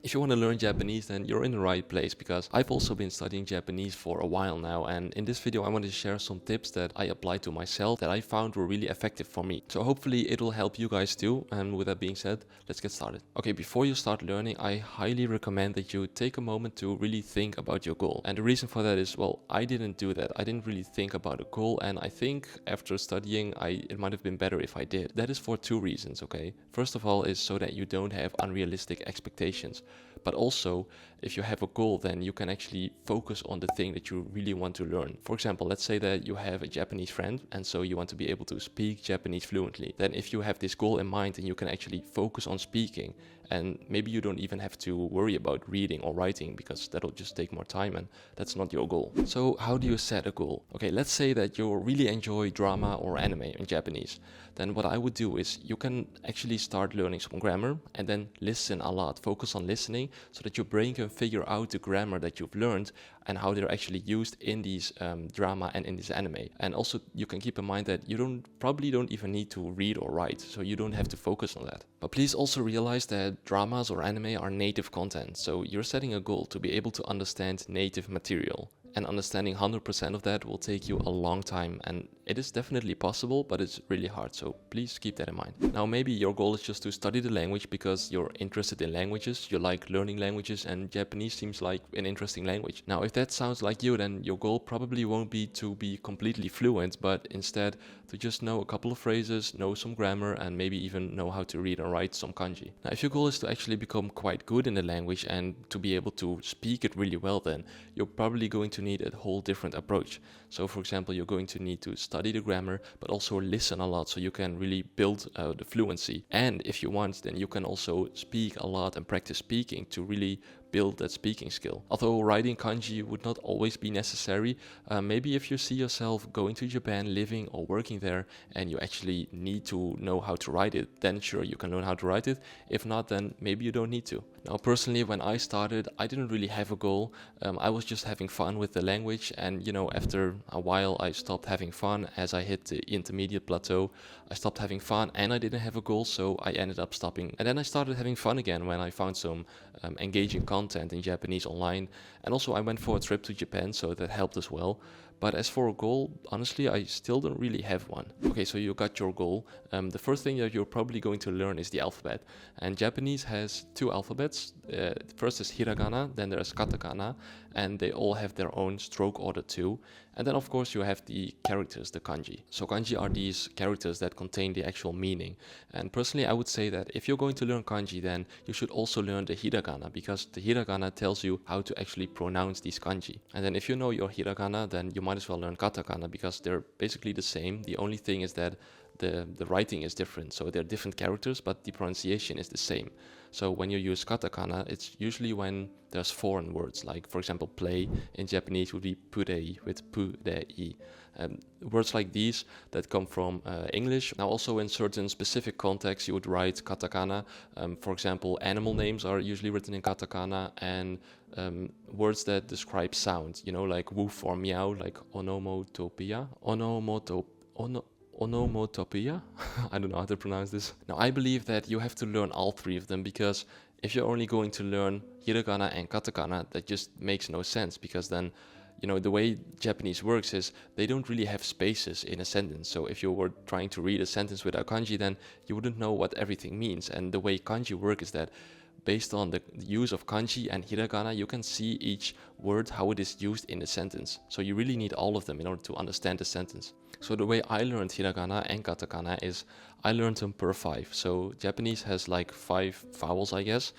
If you want to learn Japanese, then you're in the right place, because I've also been studying Japanese for a while now, and in this video I want to share some tips that I applied to myself that I found were really effective for me. So hopefully it'll help you guys too, and with that being said, let's get started. Okay, before you start learning, I highly recommend that you take a moment to really think about your goal. And the reason for that is, well, I didn't do that. I didn't really think about a goal, and I think after studying, it might have been better if I did. That is for two reasons, okay? First of all is so that you don't have unrealistic expectations. But also, if you have a goal, then you can actually focus on the thing that you really want to learn. For example, let's say that you have a Japanese friend, and so you want to be able to speak Japanese fluently. Then if you have this goal in mind, then you can actually focus on speaking. And maybe you don't even have to worry about reading or writing, because that'll just take more time, and that's not your goal. So how do you set a goal? Okay, let's say that you really enjoy drama or anime in Japanese. Then what I would do is you can actually start learning some grammar and then listen a lot. Focus on listening so that your brain can figure out the grammar that you've learned and how they're actually used in these drama and in this anime. And also you can keep in mind that you probably don't even need to read or write, so you don't have to focus on that. But please also realize that dramas or anime are native content, so you're setting a goal to be able to understand native material. And understanding 100% of that will take you a long time, and it is definitely possible, but it's really hard, so please keep that in mind. Now maybe your goal is just to study the language because you're interested in languages, you like learning languages, and Japanese seems like an interesting language. Now if that sounds like you, then your goal probably won't be to be completely fluent, but instead to just know a couple of phrases, know some grammar, and maybe even know how to read and write some kanji. Now if your goal is to actually become quite good in the language and to be able to speak it really well, then you're probably going to need a whole different approach. So for example, you're going to need to study the grammar, but also listen a lot so you can really build the fluency. And if you want, then you can also speak a lot and practice speaking to really build that speaking skill. Although writing kanji would not always be necessary, maybe if you see yourself going to Japan, living or working there, and you actually need to know how to write it, then sure, you can learn how to write it. If not, then maybe you don't need to. Now personally, when I started, I didn't really have a goal. I was just having fun with the language, and after a while I stopped having fun. As I hit the intermediate plateau, I stopped having fun and I didn't have a goal, so I ended up stopping. And then I started having fun again when I found some engaging content in Japanese online, and also I went for a trip to Japan, so that helped as well. But as for a goal, honestly, I still don't really have one. Okay, so you got your goal. The first thing that you're probably going to learn is the alphabet. And Japanese has two alphabets. First is hiragana, then there's katakana, and they all have their own stroke order too. And then of course you have the characters, the kanji. So kanji are these characters that contain the actual meaning. And personally, I would say that if you're going to learn kanji, then you should also learn the hiragana, because the hiragana tells you how to actually pronounce these kanji. And then if you know your hiragana, then you might as well learn katakana, because they're basically the same. The only thing is that the writing is different, so they're different characters, but the pronunciation is the same. So when you use katakana, it's usually when there's foreign words, like for example play in Japanese would be purei with purei. Words like these that come from English. Now also in certain specific contexts you would write katakana. For example, animal names are usually written in katakana, and words that describe sound, like woof or meow, like onomotopia. Onomotopia? I don't know how to pronounce this. Now I believe that you have to learn all three of them, because if you're only going to learn hiragana and katakana, that just makes no sense, because then the way Japanese works is they don't really have spaces in a sentence. So if you were trying to read a sentence without kanji, then you wouldn't know what everything means. And the way kanji work is that based on the use of kanji and hiragana, you can see each word, how it is used in a sentence. So you really need all of them in order to understand the sentence. So the way I learned hiragana and katakana is I learned them per 5. So Japanese has like 5 vowels, I guess.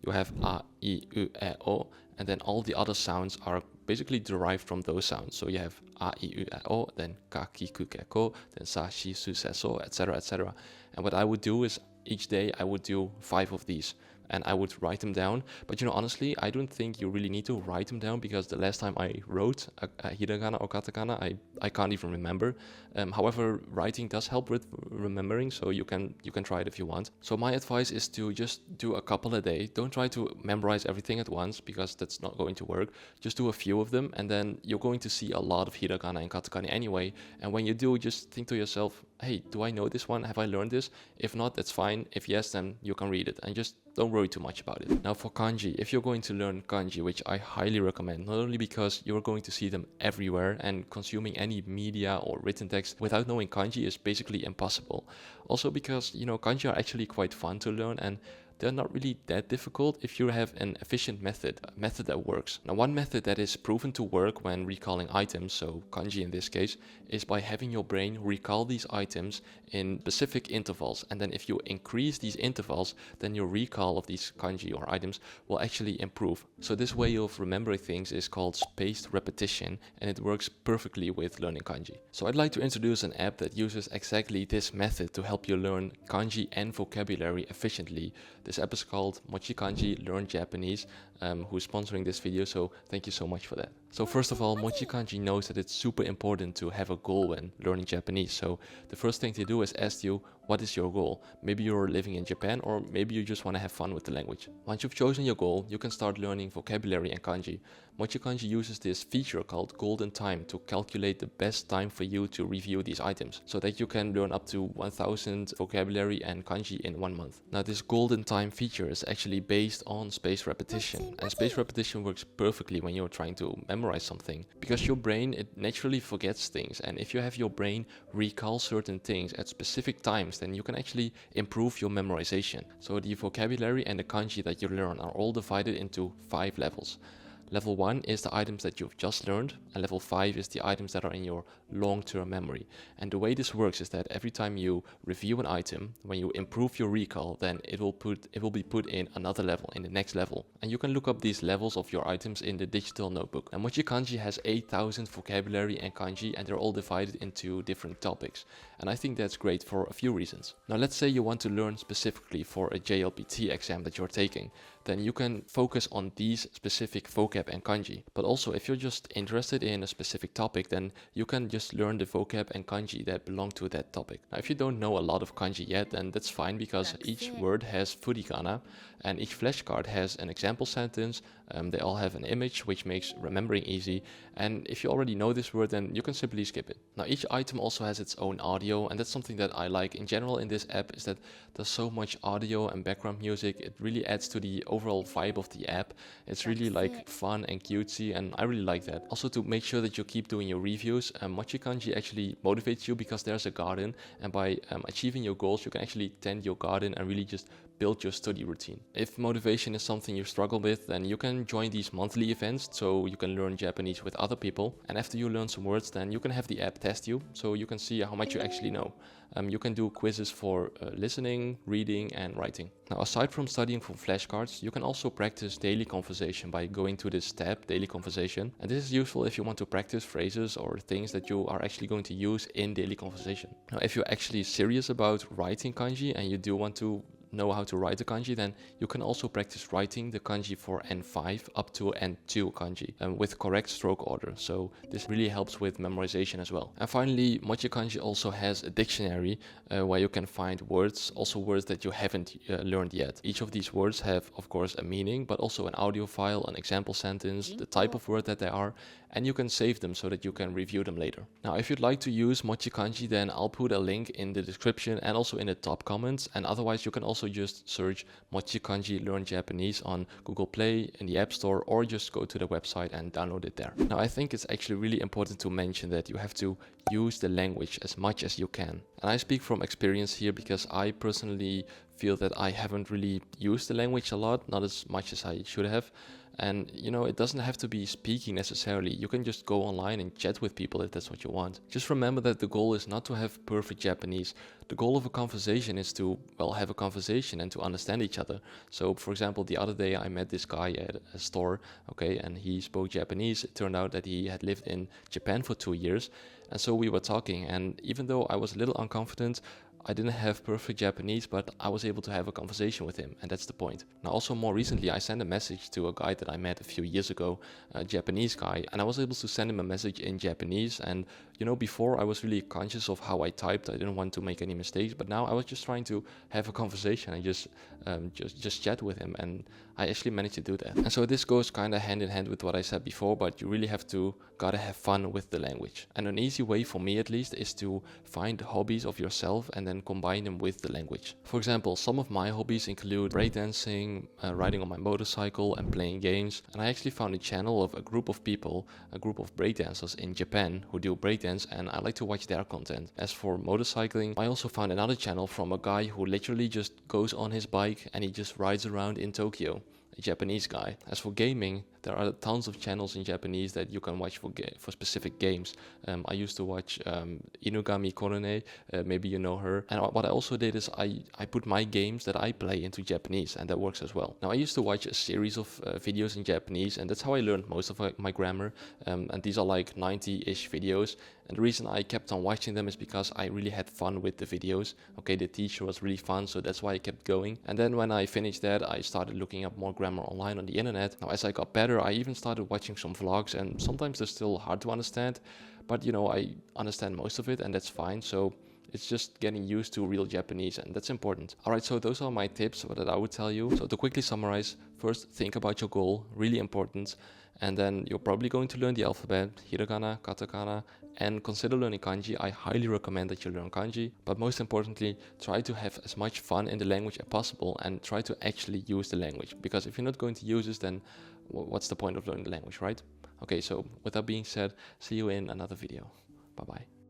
You have a, I, u, e, o, and then all the other sounds are basically derived from those sounds. So you have a, I, u, e, o, then ka, ki, ku, ke, ko, then sa, shi, su, se, so, etc., etc. And what I would do is each day I would do 5 of these, and I would write them down. But honestly, I don't think you really need to write them down, because the last time I wrote a hiragana or katakana, I can't even remember. However, writing does help with remembering, so you can try it if you want. So my advice is to just do a couple a day. Don't try to memorize everything at once, because that's not going to work. Just do a few of them, and then you're going to see a lot of hiragana and katakana anyway. And when you do, just think to yourself, hey, do I know this one? Have I learned this? If not, that's fine. If yes, then you can read it and just don't worry too much about it. Now for kanji, if you're going to learn kanji, which I highly recommend, not only because you're going to see them everywhere and consuming any media or written text without knowing kanji is basically impossible. Also because, kanji are actually quite fun to learn and they're not really that difficult if you have an efficient method, a method that works. Now, one method that is proven to work when recalling items, so kanji in this case, is by having your brain recall these items in specific intervals. And then if you increase these intervals, then your recall of these kanji or items will actually improve. So this way of remembering things is called spaced repetition, and it works perfectly with learning kanji. So I'd like to introduce an app that uses exactly this method to help you learn kanji and vocabulary efficiently. This app is called MochiKanji Learn Japanese, who's sponsoring this video, so thank you so much for that. So first of all, MochiKanji knows that it's super important to have a goal when learning Japanese. So the first thing they do is ask you, what is your goal? Maybe you're living in Japan, or maybe you just want to have fun with the language. Once you've chosen your goal, you can start learning vocabulary and kanji. MochiKanji uses this feature called golden time to calculate the best time for you to review these items, so that you can learn up to 1000 vocabulary and kanji in 1 month. Now this golden time feature is actually based on spaced repetition, and spaced repetition works perfectly when you're trying to memorize something, because your brain, it naturally forgets things, and if you have your brain recall certain things at specific times, then you can actually improve your memorization. So the vocabulary and the kanji that you learn are all divided into 5 levels. Level 1 is the items that you've just learned, and level 5 is the items that are in your long-term memory. And the way this works is that every time you review an item, when you improve your recall, then it will be put in another level, in the next level. And you can look up these levels of your items in the digital notebook. And MochiKanji has 8000 vocabulary and kanji, and they're all divided into different topics. And I think that's great for a few reasons. Now let's say you want to learn specifically for a JLPT exam that you're taking, then you can focus on these specific vocab and kanji. But also if you're just interested in a specific topic, then you can just learn the vocab and kanji that belong to that topic. Now if you don't know a lot of kanji yet, then that's fine, because each word has furigana and each flashcard has an example sentence. They all have an image, which makes remembering easy. And if you already know this word, then you can simply skip it. Now each item also has its own audio, and that's something that I like in general in this app, is that there's so much audio and background music. It really adds to the overall vibe of the app. It's really like fun and cutesy, and I really like that. Also, to make sure that you keep doing your reviews, MochiKanji actually motivates you because there's a garden, and by achieving your goals, you can actually tend your garden and really just build your study routine. If motivation is something you struggle with, then you can join these monthly events, so you can learn Japanese with other people. And after you learn some words, then you can have the app test you, so you can see how much you actually know. You can do quizzes for listening, reading and writing. Now aside from studying from flashcards, you can also practice daily conversation by going to this tab, daily conversation. And this is useful if you want to practice phrases or things that you are actually going to use in daily conversation. Now if you're actually serious about writing kanji and you do want to know how to write the kanji, then you can also practice writing the kanji for N5 up to N2 kanji with correct stroke order. So this really helps with memorization as well. And finally, MochiKanji also has a dictionary where you can find words, also words that you haven't learned yet. Each of these words have, of course, a meaning, but also an audio file, an example sentence, the type of word that they are, and you can save them so that you can review them later. Now, if you'd like to use MochiKanji, then I'll put a link in the description and also in the top comments. And otherwise, you can also just search MochiKanji Learn Japanese on Google Play, in the App Store, or just go to the website and download it there. Now, I think it's actually really important to mention that you have to use the language as much as you can. And I speak from experience here because I personally feel that I haven't really used the language a lot, not as much as I should have. And you know, it doesn't have to be speaking necessarily. You can just go online and chat with people if that's what you want. Just remember that the goal is not to have perfect Japanese. The goal of a conversation is to, well, have a conversation and to understand each other. So for example, the other day I met this guy at a store, okay, and he spoke Japanese. It turned out that he had lived in Japan for 2 years. And so we were talking, and even though I was a little unconfident, I didn't have perfect Japanese, but I was able to have a conversation with him, and that's the point. Now also more recently I sent a message to a guy that I met a few years ago, a Japanese guy, and I was able to send him a message in Japanese, and You know, before I was really conscious of how I typed. I didn't want to make any mistakes, but now I was just trying to have a conversation and just chat with him, and I actually managed to do that. And so this goes kind of hand in hand with what I said before, but you really gotta have fun with the language. And an easy way, for me at least, is to find hobbies of yourself and then combine them with the language. For example, some of my hobbies include breakdancing, riding on my motorcycle, and playing games. And I actually found a channel of a group of people, a group of breakdancers in Japan who do breakdance, and I like to watch their content. As for motorcycling, I also found another channel from a guy who literally just goes on his bike and he just rides around in Tokyo. A Japanese guy. As for gaming, there are tons of channels in Japanese that you can watch for specific games. I used to watch Inugami Korone, maybe you know her. And what I also did is I put my games that I play into Japanese, and that works as well. Now, I used to watch a series of videos in Japanese, and that's how I learned most of my grammar. And these are like 90-ish videos. And the reason I kept on watching them is because I really had fun with the videos. Okay, the teacher was really fun, so that's why I kept going. And then when I finished that, I started looking up more grammar online on the internet. Now, as I got better, I even started watching some vlogs, and sometimes they're still hard to understand, but you know, I understand most of it, and that's fine. So it's just getting used to real Japanese, and that's important. Alright, so those are my tips that I would tell you. So to quickly summarize, first, think about your goal, really important. And then you're probably going to learn the alphabet, hiragana, katakana, and consider learning kanji. I highly recommend that you learn kanji. But most importantly, try to have as much fun in the language as possible and try to actually use the language. Because if you're not going to use this, then what's the point of learning the language, right? Okay, so with that being said, see you in another video. Bye-bye.